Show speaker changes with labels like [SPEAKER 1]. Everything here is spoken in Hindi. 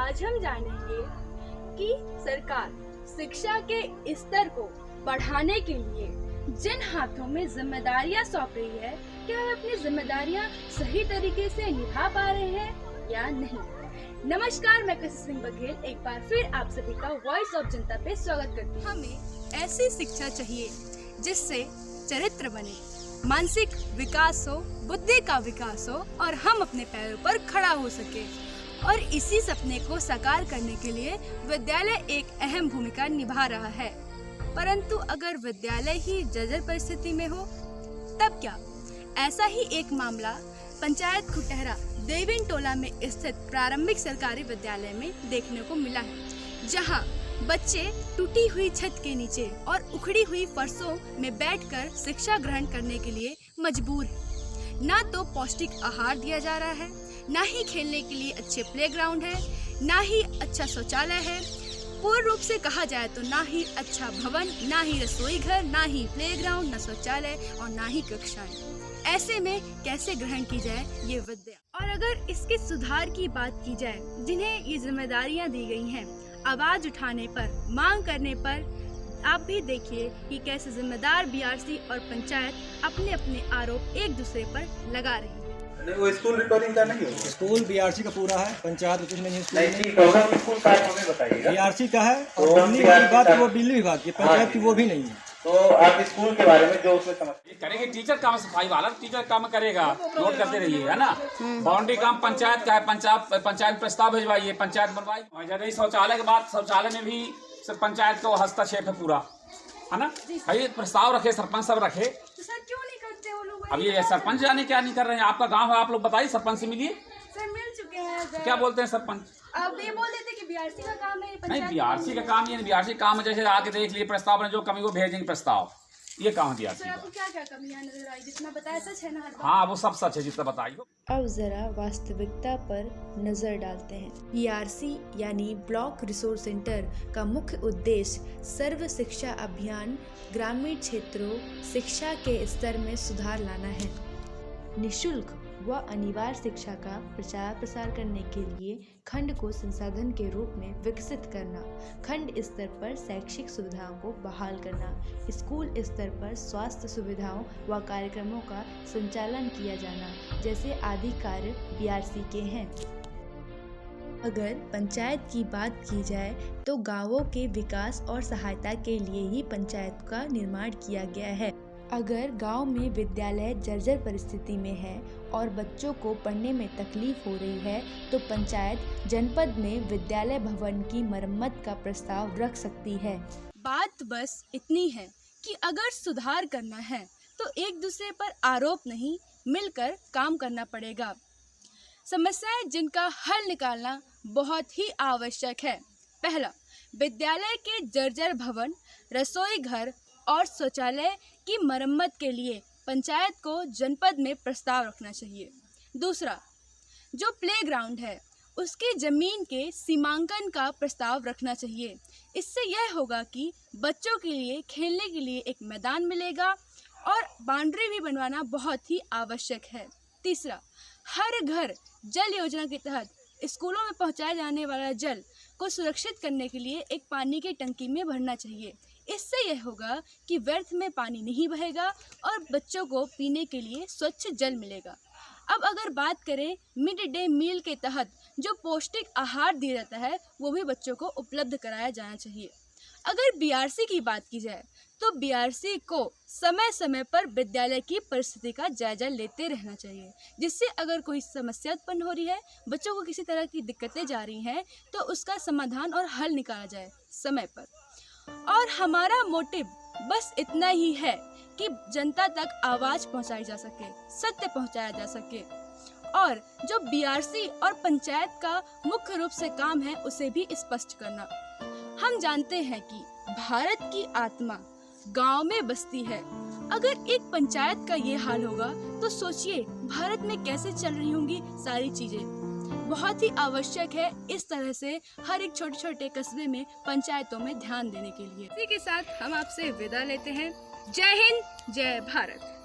[SPEAKER 1] आज हम जानेंगे कि सरकार शिक्षा के स्तर को बढ़ाने के लिए जिन हाथों में जिम्मेदारियां सौंप रही है, क्या वे अपनी जिम्मेदारियां सही तरीके से निभा पा रहे हैं या नहीं। नमस्कार, मैं कृषि सिंह बघेल एक बार फिर आप सभी का वॉइस ऑफ जनता पे स्वागत करती हूँ। हमें ऐसी शिक्षा चाहिए जिससे चरित्र बने, मानसिक विकास हो, बुद्धि का विकास हो और हम अपने पैरों पर खड़ा हो सके। और इसी सपने को साकार करने के लिए विद्यालय एक अहम भूमिका निभा रहा है। परंतु अगर विद्यालय ही जर्जर परिस्थिति में हो तब क्या। ऐसा ही एक मामला पंचायत खुटहरा देवीन टोला में स्थित प्रारंभिक सरकारी विद्यालय में देखने को मिला है, जहां बच्चे टूटी हुई छत के नीचे और उखड़ी हुई फर्शों में बैठकर शिक्षा ग्रहण करने के लिए मजबूर हैं। ना तो पौष्टिक आहार दिया जा रहा है, ना ही खेलने के लिए अच्छे प्लेग्राउंड है, ना ही अच्छा शौचालय है। पूर्ण रूप से कहा जाए तो ना ही अच्छा भवन, ना ही रसोई घर, ना ही प्लेग्राउंड, ना शौचालय और ना ही कक्षाएं। ऐसे में कैसे ग्रहण की जाए ये विद्या। और अगर इसके सुधार की बात की जाए, जिन्हें ये जिम्मेदारियां दी गई हैं, आवाज उठाने पर, मांग करने पर आप भी देखिए कि कैसे जिम्मेदार बीआरसी और पंचायत अपने अपने आरोप एक दूसरे पर लगा रही है।
[SPEAKER 2] वो स्कूल रिकॉर्डिंग का नहीं होगा।
[SPEAKER 3] स्कूल बीआरसी का पूरा है, पंचायत कुछ नहीं है। स्कूल
[SPEAKER 2] नहीं, ठीक होगा, स्कूल का हमें बताइएगा।
[SPEAKER 3] बीआरसी का है और बिजली वाली बात वो बिजली विभाग की, पंचायत की वो भी नहीं है।
[SPEAKER 2] तो आप स्कूल के बारे में जो उसमें समझ
[SPEAKER 4] करेंगे, टीचर काम सफाई वाला टीचर काम करेगा, नोट करते रहिए, है ना। बाउंड्री काम पंचायत का है, पंचायत प्रस्ताव भिजवाइए, पंचायत बनवाई। और शौचालय के बाद शौचालय में भी सिर्फ पंचायत का हस्तक्षेप है पूरा, है ना। भाई प्रस्ताव रखे, सरपंच सब रखे।
[SPEAKER 1] तो सर क्यों नहीं करते वो लोग?
[SPEAKER 4] अब ये सरपंच जाने क्या नहीं कर रहे हैं। आपका गांव है, आप लोग बताइए, सरपंच से मिलिए।
[SPEAKER 1] सर मिल चुके हैं।
[SPEAKER 4] क्या बोलते हैं सरपंच?
[SPEAKER 1] अब ये बोल देते कि बीआरसी का काम है,
[SPEAKER 4] नहीं, बीआरसी का काम ये नहीं। बीआरसी काम है जैसे आके देख लिए प्रस्ताव में जो कमी वो भेजेंगे प्रस्ताव, ये काम है बीआरसी का।
[SPEAKER 1] आपको क्या क्या कमियां नजर आई? जितना बताया सच है ना हर बात?
[SPEAKER 4] हाँ, वो सब सच है जितना बताइए।
[SPEAKER 5] अब जरा वास्तविकता पर नजर डालते हैं। बीआरसी यानी ब्लॉक रिसोर्स सेंटर का मुख्य उद्देश्य सर्व शिक्षा अभियान ग्रामीण क्षेत्रों शिक्षा के स्तर में सुधार लाना है। निःशुल्क व अनिवार्य शिक्षा का प्रचार प्रसार करने के लिए खंड को संसाधन के रूप में विकसित करना, खंड स्तर पर शैक्षिक सुविधाओं को बहाल करना, स्कूल स्तर पर स्वास्थ्य सुविधाओं व कार्यक्रमों का संचालन किया जाना जैसे आदि कार्य बीआरसी के हैं। अगर पंचायत की बात की जाए तो गांवों के विकास और सहायता के लिए ही पंचायत का निर्माण किया गया है। अगर गांव में विद्यालय जर्जर परिस्थिति में है और बच्चों को पढ़ने में तकलीफ हो रही है तो पंचायत जनपद में विद्यालय भवन की मरम्मत का प्रस्ताव रख सकती है।
[SPEAKER 1] बात बस इतनी है कि अगर सुधार करना है तो एक दूसरे पर आरोप नहीं, मिलकर काम करना पड़ेगा। समस्याएं जिनका हल निकालना बहुत ही आवश्यक है। पहला, विद्यालय के जर्जर भवन, रसोई घर और शौचालय की मरम्मत के लिए पंचायत को जनपद में प्रस्ताव रखना चाहिए। दूसरा, जो प्लेग्राउंड है उसकी जमीन के सीमांकन का प्रस्ताव रखना चाहिए। इससे यह होगा कि बच्चों के लिए खेलने के लिए एक मैदान मिलेगा और बाउंड्री भी बनवाना बहुत ही आवश्यक है। तीसरा, हर घर जल योजना के तहत स्कूलों में पहुंचाए जाने वाला जल को सुरक्षित करने के लिए एक पानी की टंकी में भरना चाहिए। इससे यह होगा कि व्यर्थ में पानी नहीं बहेगा और बच्चों को पीने के लिए स्वच्छ जल मिलेगा। अब अगर बात करें मिड डे मील के तहत जो पौष्टिक आहार दिया जाता है वो भी बच्चों को उपलब्ध कराया जाना चाहिए। अगर बीआरसी की बात की जाए तो बीआरसी को समय समय पर विद्यालय की परिस्थिति का जायजा लेते रहना चाहिए, जिससे अगर कोई समस्या उत्पन्न हो रही है, बच्चों को किसी तरह की दिक्कतें जा रही हैं तो उसका समाधान और हल निकाला जाए समय पर। और हमारा मोटिव बस इतना ही है कि जनता तक आवाज पहुंचाई जा सके, सत्य पहुंचाया जा सके। और जो बीआरसी और पंचायत का मुख्य रूप से काम है उसे भी स्पष्ट करना। हम जानते हैं कि भारत की आत्मा गांव में बसती है। अगर एक पंचायत का ये हाल होगा तो सोचिए भारत में कैसे चल रही होंगी सारी चीजें। बहुत ही आवश्यक है इस तरह से हर एक छोटे छोटे कस्बे में पंचायतों में ध्यान देने के लिए। इसी के साथ हम आपसे विदा लेते हैं। जय हिंद, जय भारत।